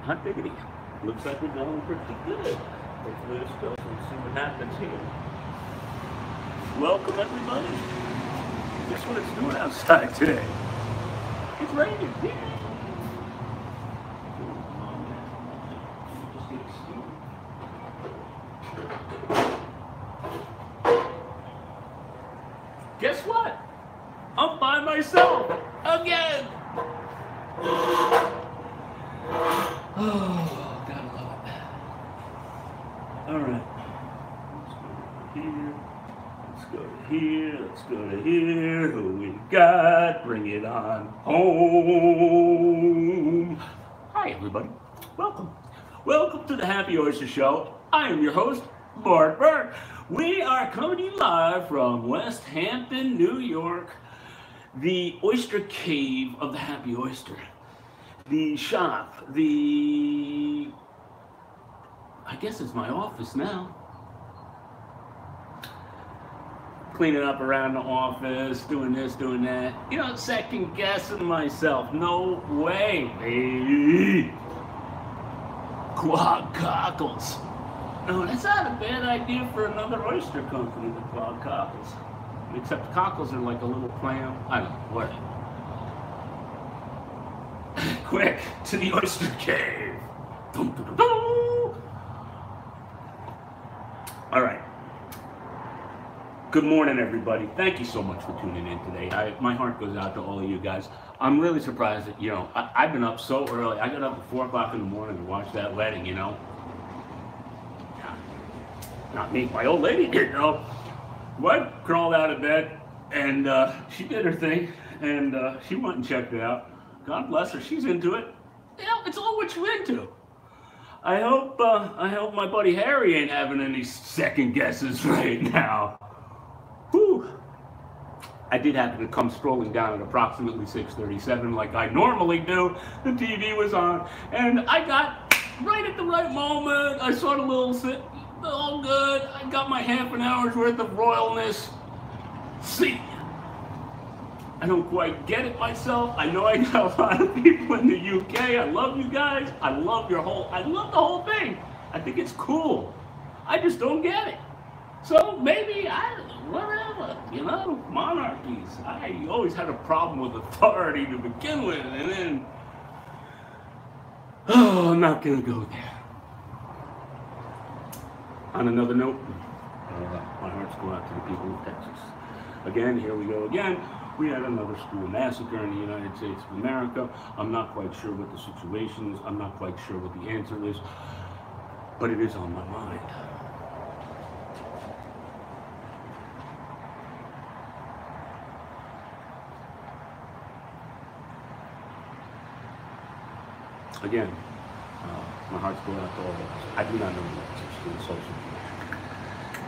hot diggity. Looks like we're going pretty good. Hopefully this goes and see what happens here. Welcome everybody. Guess what it's doing outside today? It's raining. Yeah. Guess what? I'm by myself again. Oh, gotta love it. All right. Let's go to here. Let's go to here. Who we got? Bring it on home. Hi, everybody. Welcome. Welcome to the Happy Oyster Show. I am your host, Bart Burke. We are coming to you live from West Hampton, New York, the oyster cave of the Happy Oyster. The shop, I guess it's my office now. Cleaning up around the office, doing this, doing that. You know, second guessing myself. No way, baby. Quad Cockles. No, that's not a bad idea for another oyster company, the Quad Cockles. Except cockles are like a little clam. I don't know, what? Quick, to the oyster cave. Dum, dum, dum, dum. All right. Good morning, everybody. Thank you so much for tuning in today. My heart goes out to all of you guys. I'm really surprised that, I've been up so early. I got up at 4 o'clock in the morning to watch that wedding, Not me, my old lady did, Wife crawled out of bed, and she did her thing, and she went and checked it out. God bless her, she's into it. It's all what you're into. I hope my buddy Harry ain't having any second guesses right now. Whew. I did happen to come strolling down at approximately 6:37 like I normally do. The TV was on, and I got right at the right moment. I saw the little all good. I got my half an hour's worth of royalness. See, I don't quite get it myself. I know I got a lot of people in the UK. I love you guys. I love the whole thing. I think it's cool. I just don't get it. So maybe whatever, monarchies. I always had a problem with authority to begin with, and then, I'm not gonna go there. On another note, my hearts go out to the people of Texas. Again, here we go again. We had another school massacre in the United States of America. I'm not quite sure what the situation is. I'm not quite sure what the answer is, but it is on my mind. Again, my heart's going out to all of us. I do not know the answers to the social media.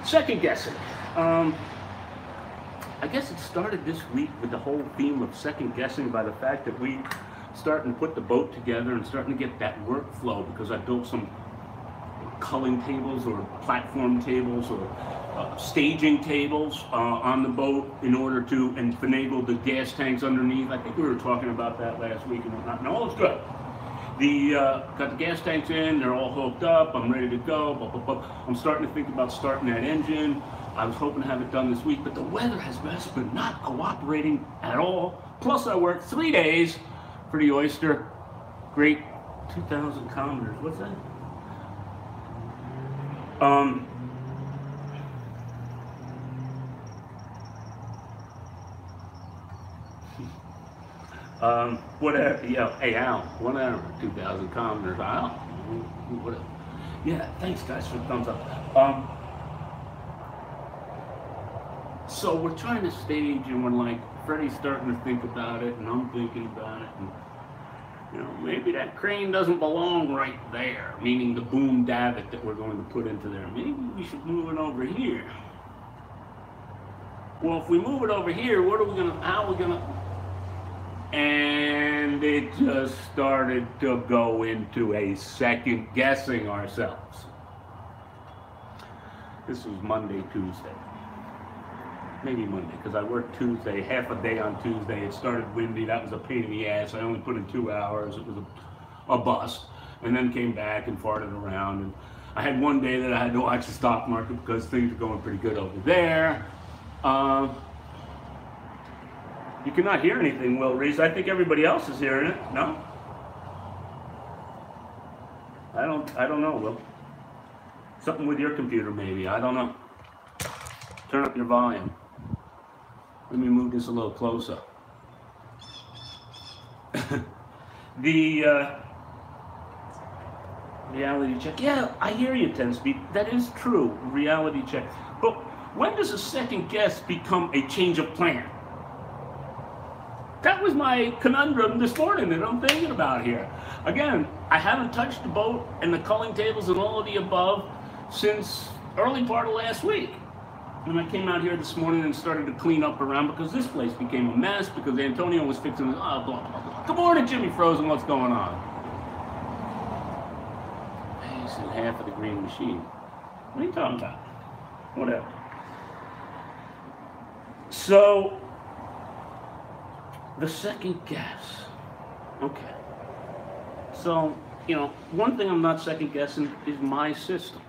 Second guessing. I guess it started this week with the whole theme of second guessing by the fact that we starting to put the boat together and starting to get that workflow because I built some culling tables or platform tables or staging tables on the boat in order to finagle the gas tanks underneath. I think we were talking about that last week and whatnot. And all is good. Got the gas tanks in, they're all hooked up, I'm ready to go, blah, blah, blah. I'm starting to think about starting that engine. I was hoping to have it done this week, but the weather has been not cooperating at all. Plus I worked 3 days for the Oyster. Great 2,000 kilometers, what's that? Whatever, hey Al, whatever, 2,000 kilometers, Al, whatever. Yeah, thanks guys for the thumbs up. So we're trying to stage and we're like, Freddie's starting to think about it and I'm thinking about it and, maybe that crane doesn't belong right there, meaning the boom davit that we're going to put into there. Maybe we should move it over here. Well, if we move it over here, how are we gonna, and it just started to go into a second guessing ourselves. This was Monday, Tuesday. Maybe Monday, because I worked Tuesday, half a day on Tuesday. It started windy, that was a pain in the ass. I only put in 2 hours, it was a bust. and then came back and farted around. And I had one day that I had to watch the stock market because things are going pretty good over there. You cannot hear anything, Will Reese. I think everybody else is hearing it. No? I don't know, Will. Something with your computer, maybe. I don't know. Turn up your volume. Let me move this a little closer. The reality check. Yeah, I hear you, 10-speed. That is true. Reality check. But when does a second guess become a change of plan? That was my conundrum this morning that I'm thinking about here. Again, I haven't touched the boat and the culling tables and all of the above since early part of last week. And I came out here this morning and started to clean up around because this place became a mess because Antonio was fixing it. Oh, blah, blah, blah. Good morning, Jimmy Frozen. What's going on? He's in half of the green machine. What are you talking about? Whatever. So, the second guess. Okay. So, you know, one thing I'm not second guessing is my system.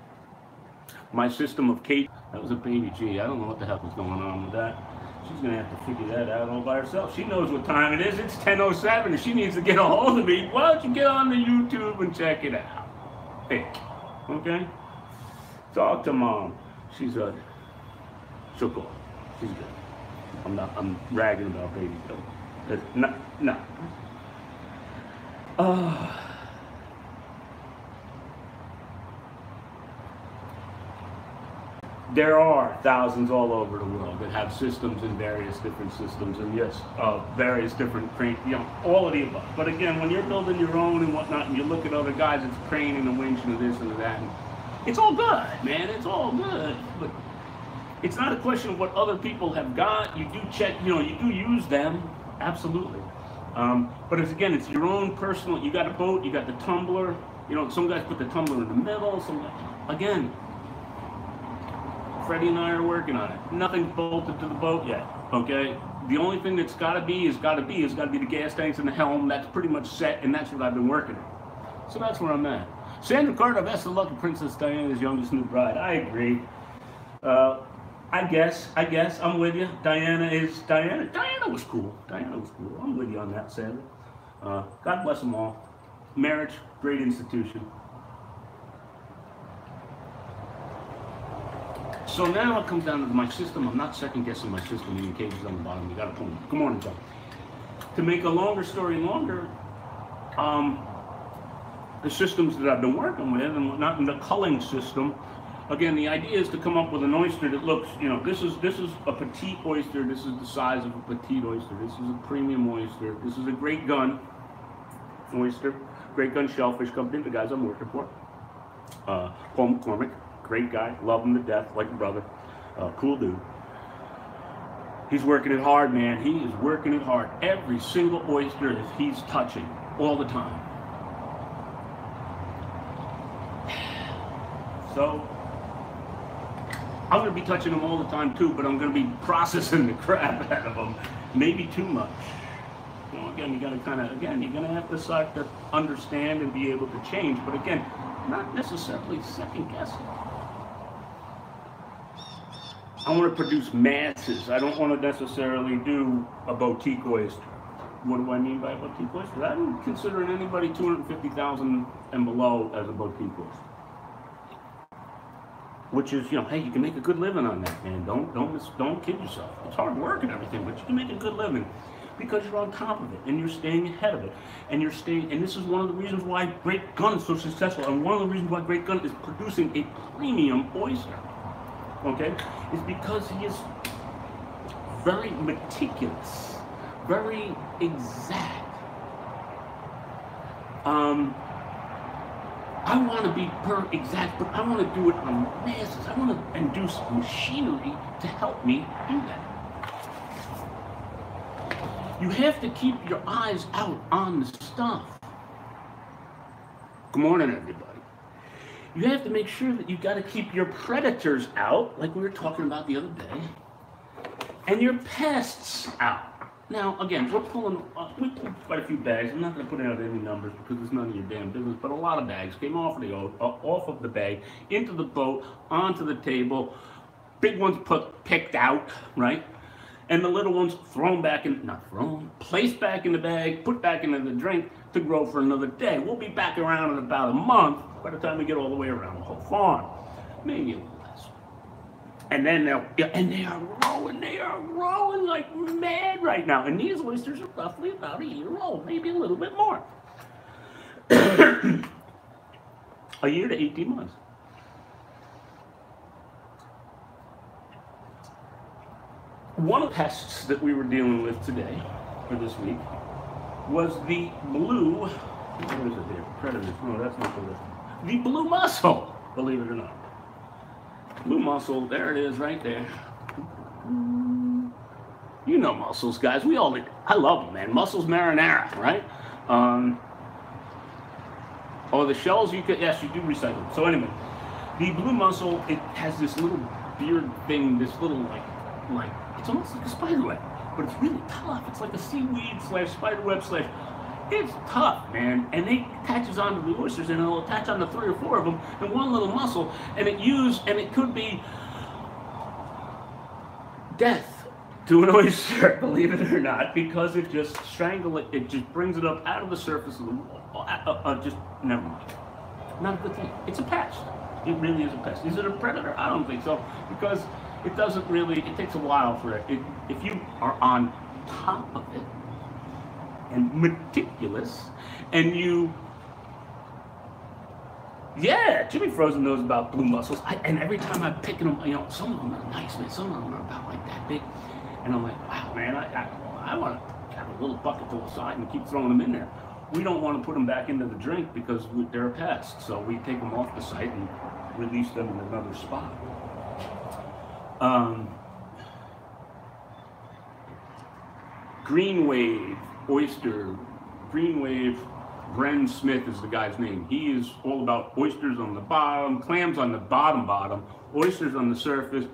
My system of Kate. That was a baby G. I don't know what the heck was going on with that. She's going to have to figure that out all by herself. She knows what time it is. It's 10:07. If she needs to get a hold of me, why don't you get on the YouTube and check it out? Hey, okay? Talk to Mom. She'll go. She's good. I'm ragging about baby Bill. No. There are thousands all over the world that have systems in various different systems, and yes, various different crane, you know, all of the above. But again, when you're building your own and whatnot, and you look at other guys, it's crane and a winch and this and that, and it's all good, man. It's all good. But it's not a question of what other people have got. You do check, you know, you do use them, absolutely. But it's your own personal. You got a boat, you got the tumbler. You know, some guys put the tumbler in the middle. Some guys, again. Freddie and I are working on it. Nothing bolted to the boat yet, okay? The only thing that's got to be the gas tanks and the helm. That's pretty much set, and that's what I've been working on. So that's where I'm at. Sandra Carter, that's the lucky Princess Diana's youngest new bride. I agree. I guess, I'm with you. Diana was cool. I'm with you on that, Sandra. God bless them all. Marriage, great institution. So now it comes down to my system. I'm not second guessing my system. In the cages on the bottom, you got to pull them. Good morning, John. To make a longer story longer, the systems that I've been working with and whatnot, and the culling system. Again, the idea is to come up with an oyster that looks, you know, this is a petite oyster. This is the size of a petite oyster. This is a premium oyster. This is a Great Gun oyster. Great Gun Shellfish Company, the guys I'm working for. Paul McCormick. Great guy, love him to death, like a brother. Cool dude. He's working it hard, man. He is working it hard. Every single oyster he's touching all the time. So, I'm going to be touching them all the time too, but I'm going to be processing the crap out of them. Maybe too much. You know, again, you got to you're going to have to start to understand and be able to change. But again, not necessarily second guessing. I want to produce masses. I don't want to necessarily do a boutique oyster. What do I mean by a boutique oyster? I'm considering anybody 250,000 and below as a boutique oyster. Which is, you know, hey, you can make a good living on that, man. Don't kid yourself. It's hard work and everything, but you can make a good living because you're on top of it and you're staying ahead of it. And this is one of the reasons why Great Gun is so successful, and one of the reasons why Great Gun is producing a premium oyster. Okay, is because he is very meticulous, very exact. I want to be exact, but I want to do it on masses. I want to induce machinery to help me do that. You have to keep your eyes out on the stuff. Good morning, everybody. You have to make sure that you got to keep your predators out, like we were talking about the other day, and your pests out. Now, again, we pulled quite a few bags. I'm not going to put out any numbers because it's none of your damn business, but a lot of bags came off of the bag, into the boat, onto the table. Big ones picked out, right? And the little ones placed back in the bag, put back into the drink to grow for another day. We'll be back around in about a month by the time we get all the way around the whole farm. Maybe a little less. And then they are growing like mad right now. And these oysters are roughly about a year old, maybe a little bit more. A year to 18 months. One of the pests that we were dealing with today, or this week, was the blue, what is it there? Predators. No, that's not the list. The blue mussel, believe it or not. Blue mussel, there it is right there. You know mussels, guys. I love them, man. Mussels marinara, right? The shells, yes, you do recycle them. So anyway, the blue mussel, it has this little beard thing, this little like, it's almost like a spider web, but it's really tough. It's like a seaweed / spider web / it's tough, man. And it attaches onto the oysters, and it'll attach onto 3 or 4 of them in one little mussel, and it could be death to an oyster, believe it or not, because it just it just brings it up out of the surface of the water. Just never mind. Not a good thing. It's a pest. It really is a pest. Is it a predator? I don't think so, because it takes a while for it. If you are on top of it and meticulous, and Jimmy Frozen knows about blue mussels. And every time I'm picking them, some of them are nice, man. Some of them are about like that big. And I'm like, wow, man, I want to have a little bucket full aside and keep throwing them in there. We don't want to put them back into the drink because they're a pest. So we take them off the site and release them in another spot. Green Wave oyster, Green Wave, Bren Smith is the guy's name. He is all about oysters on the bottom, clams on the bottom, oysters on the surface,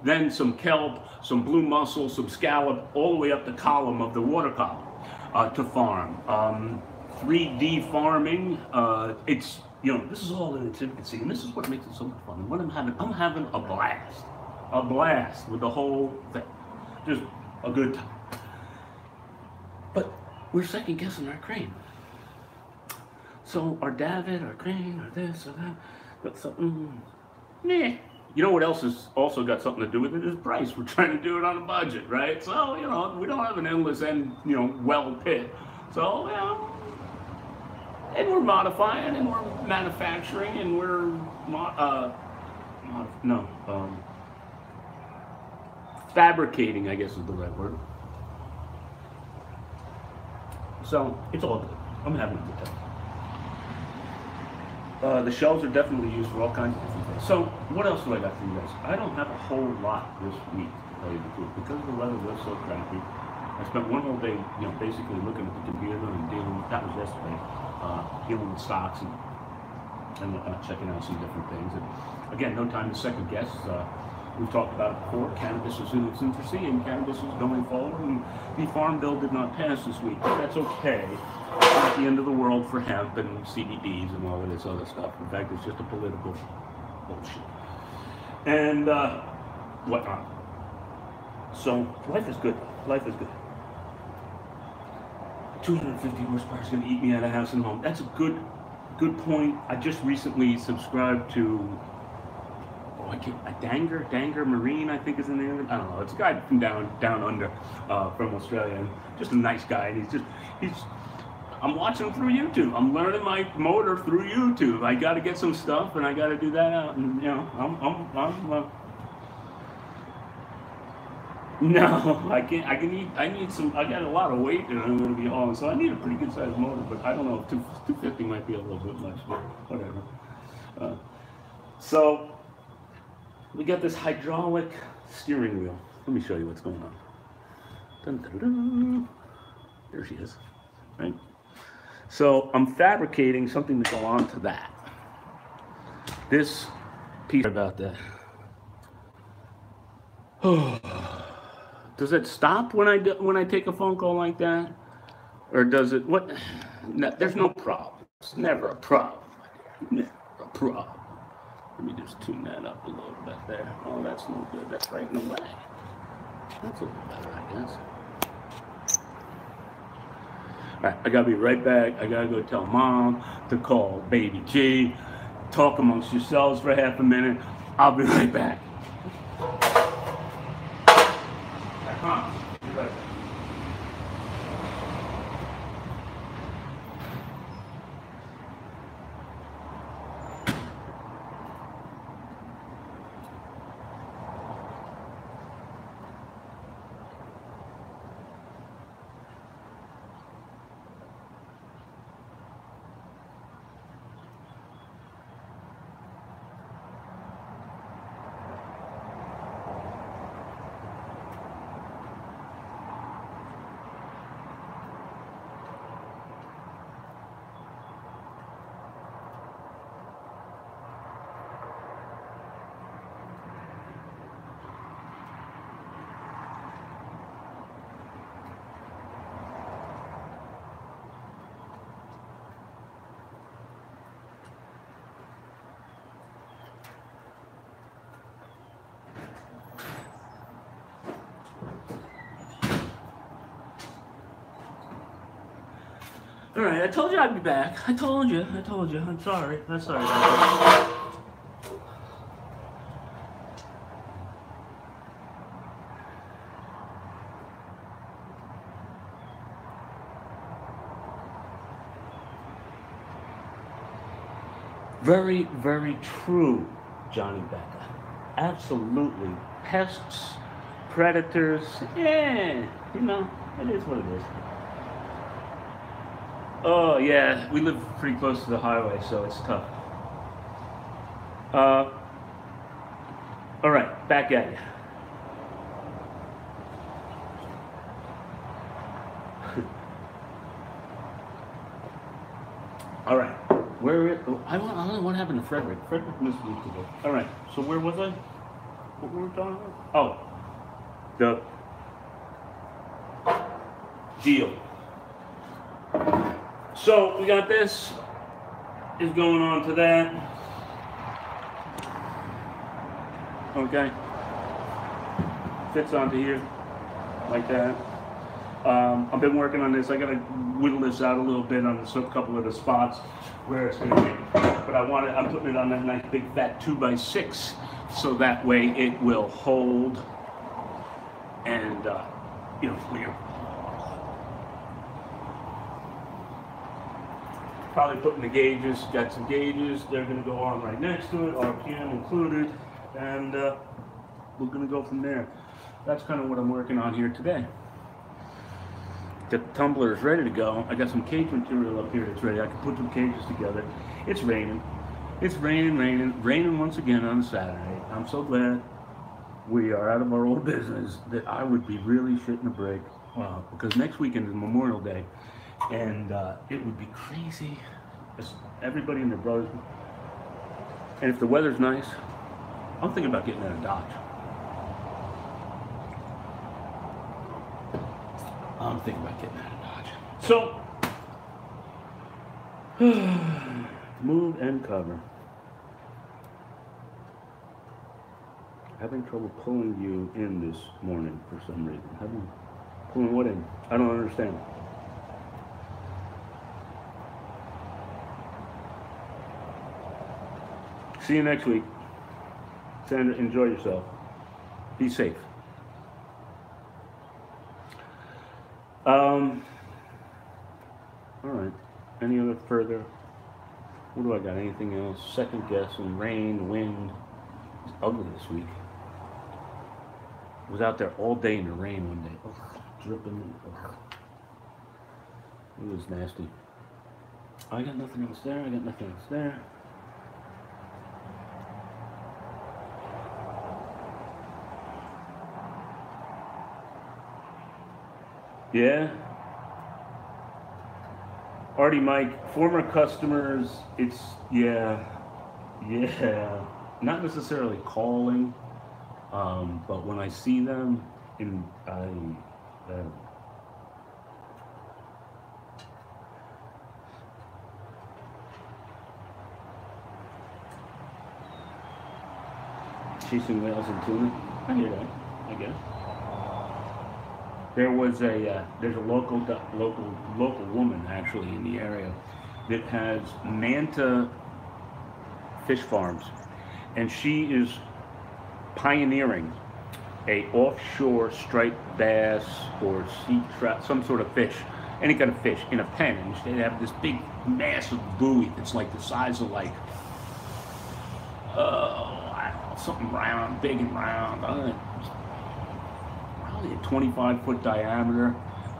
then some kelp, some blue mussel, some scallop, all the way up the column of the water column to farm. 3D farming, it's, this is all in its infancy, and this is what makes it so much fun. What I'm having a blast with the whole thing, just a good time. But we're second guessing our crane. So our David, our crane, or this or that, got something, You know what else has also got something to do with it is price. We're trying to do it on a budget, right? So, we don't have an endless well pit. So, and we're modifying, and we're manufacturing, and we're, fabricating, I guess is the right word. So, it's all good. I'm having a good time. The shells are definitely used for all kinds of different things. So, what else do I got for you guys? I don't have a whole lot this week, to tell you the truth, because the weather was so crappy. I spent one whole day, basically looking at the computer and dealing with, that was yesterday, dealing with stocks and checking out some different things. And again, no time to second guess. We've talked about it before. Cannabis is in its infancy, and cannabis is going forward. And the Farm Bill did not pass this week, but that's okay. It's not the end of the world for hemp and CBDs and all of this other stuff. In fact, it's just a political bullshit and whatnot. So life is good. Life is good. 250 horsepower is going to eat me out of house and home. That's a good point. I just recently subscribed to Danger Marine, I think is the name of it. I don't know. It's a guy from down under, from Australia, and just a nice guy. And I'm watching him through YouTube. I'm learning my motor through YouTube. I got to get some stuff, and I got to do that out. And no, I can't. I need some. I got a lot of weight that I'm going to be hauling, so I need a pretty good sized motor. But I don't know if 250 might be a little bit much, but whatever. So we got this hydraulic steering wheel. Let me show you what's going on. Dun, dun, dun. There she is. Right. So I'm fabricating something to go on to that. This piece about that. Does it stop when I take a phone call like that, or does it? What? No, there's no problem. It's never a problem. Never a problem. Let me just tune that up a little bit there. Oh, that's no good. That's right in the way. That's a little better, I guess. All right, I gotta be right back. I gotta go tell Mom to call Baby G. Talk amongst yourselves for half a minute. I'll be right back. I promise. Be right back. All right, I told you I'd be back. I told you. I'm sorry. I'm sorry about that. Very, very true, Johnny Becca. Absolutely. Pests, predators, yeah, you know, it is what it is. Oh, yeah, we live pretty close to the highway, so it's tough. All right, back at you. All right, I don't know what happened to Frederick. Frederick missed me today. All right, so where was I? What were we talking about? Oh, the deal. So we got this is going on to that. Okay. Fits onto here like that. I've been working on this. I gotta whittle this out a little bit on a couple of the spots where it's gonna be. But I'm putting it on that nice big fat 2x6 so that way it will hold and clear. Probably putting the gauges, got some gauges, they're going to go on right next to it, RPM included, and we're going to go from there. That's kind of what I'm working on here today. The tumbler is ready to go. I got some cage material up here that's ready. I can put some cages together. It's raining. It's raining once again on Saturday. I'm so glad we are out of our old business that I would be really shitting a brick because next weekend is Memorial Day. And it would be crazy. Everybody and their brothers. And if the weather's nice, I'm thinking about getting out of Dodge. I'm thinking about getting out of Dodge. So, move and cover. Having trouble pulling you in this morning for some reason. Pulling what in? I don't understand. See you next week. Sandra, enjoy yourself. Be safe. All right. Any other further? What do I got? Anything else? Second guessing, rain, wind. It's ugly this week. I was out there all day in the rain one day. Ugh, dripping. Ugh. It was nasty. I got nothing else there. Yeah. Artie Mike, former customers, it's, yeah. Not necessarily calling, but when I see them, in chasing whales and tuna. I hear that. I guess there was there's a local woman actually in the area that has manta fish farms, and she is pioneering a offshore striped bass or sea trout, some sort of fish, any kind of fish in a pen. And they have this big, massive buoy that's like the size of like, I don't know, something round, big and round. Probably a 25-foot diameter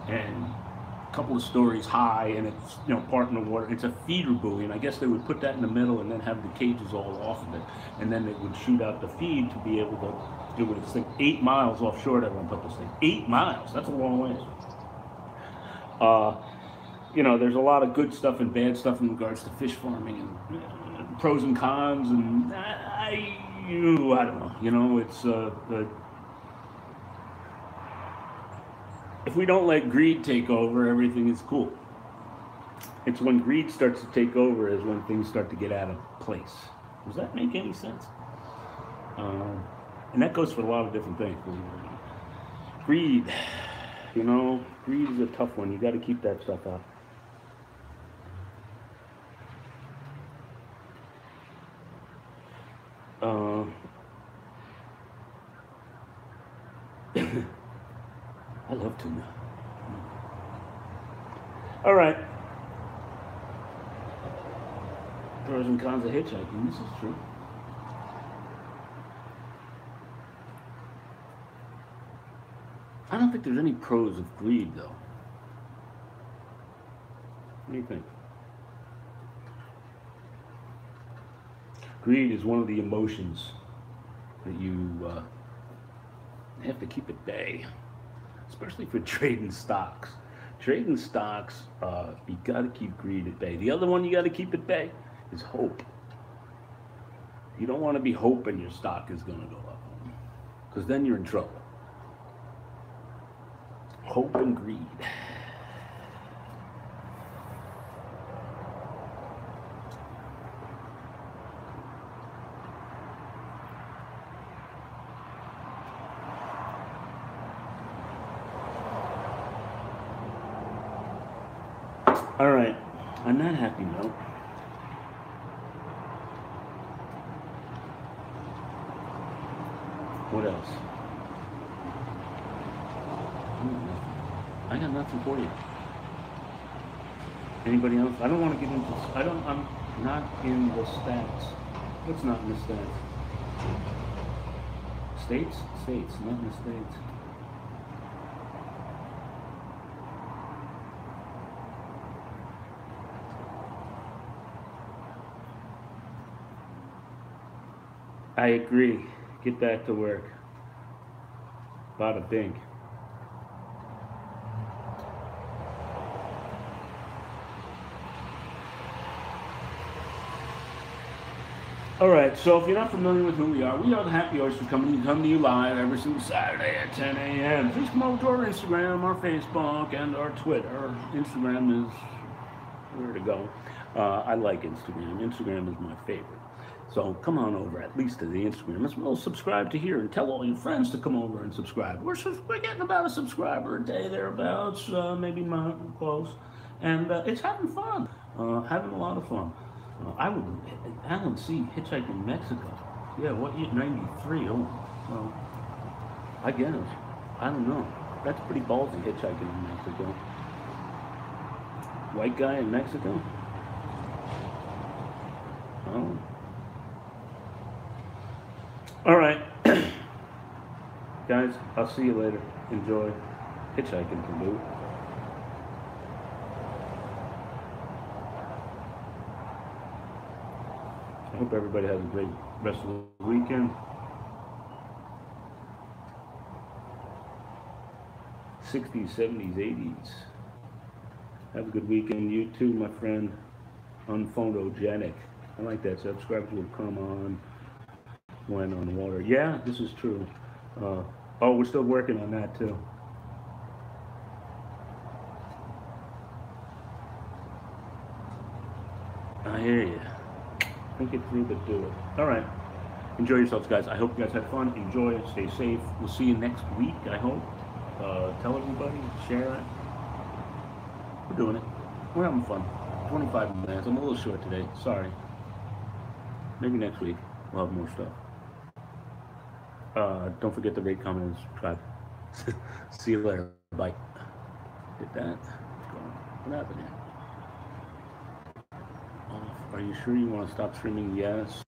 and a couple of stories high, and it's, you know, part in the water. It's a feeder buoy, and I guess they would put that in the middle and then have the cages all off of it, and then it would shoot out the feed to be able to. It would think 8 miles offshore. They're going to put this thing 8 miles. That's a long ways. You know, there's a lot of good stuff and bad stuff in regards to fish farming and pros and cons, and I don't know. You know, it's if we don't let greed take over, everything is cool. It's when greed starts to take over is when things start to get out of place. Does that make any sense? And that goes for a lot of different things. Greed, you know, greed is a tough one. You got to keep that stuff out. I love tuna. All right. Pros and cons of hitchhiking. This is true. I don't think there's any pros of greed, though. What do you think? Greed is one of the emotions that you have to keep at bay, especially for trading stocks. Trading stocks, you got to keep greed at bay. The other one you got to keep at bay is hope. You don't want to be hoping your stock is going to go up, because then you're in trouble. Hope and greed. All right, on that happy note, what else? I got nothing for you. Anybody else? I don't want to get into. I'm not in the stats. What's not in the stats? States, not in the states. I agree. Get back to work. Bada bing. All right, so if you're not familiar with who we are the Happy Oyster Company. We come to you live every single Saturday at 10 a.m. Please come over to our Instagram, our Facebook, and our Twitter. Instagram is where to go. I like Instagram. Instagram is my favorite. So come on over at least to the Instagram as well. Subscribe to here and tell all your friends to come over and subscribe. We're getting about a subscriber a day thereabouts, maybe not close. And it's having fun, having a lot of fun. Alan C. hitchhiking Mexico. Yeah, what year? 93. Oh, well, I guess. I don't know. That's pretty ballsy, hitchhiking in Mexico. White guy in Mexico? Oh. All right. Guys, I'll see you later. Enjoy. Hitchhiking can do. I hope everybody has a great rest of the weekend. 60s, 70s, 80s. Have a good weekend. You too, my friend. Unphotogenic. I like that. Subscribers will come on when on the water. Yeah, this is true. Oh, we're still working on that too. I hear you. Think it through, but do it. All right. Enjoy yourselves, guys. I hope you guys had fun. Enjoy it. Stay safe. We'll see you next week, I hope. Tell everybody. Share it. We're doing it. We're having fun. 25 minutes. I'm a little short today. Sorry. Maybe next week we'll have more stuff. Don't forget to rate, comment, and subscribe. See you later. Bye. Did that. What happened here? Are you sure you want to stop streaming? Yes.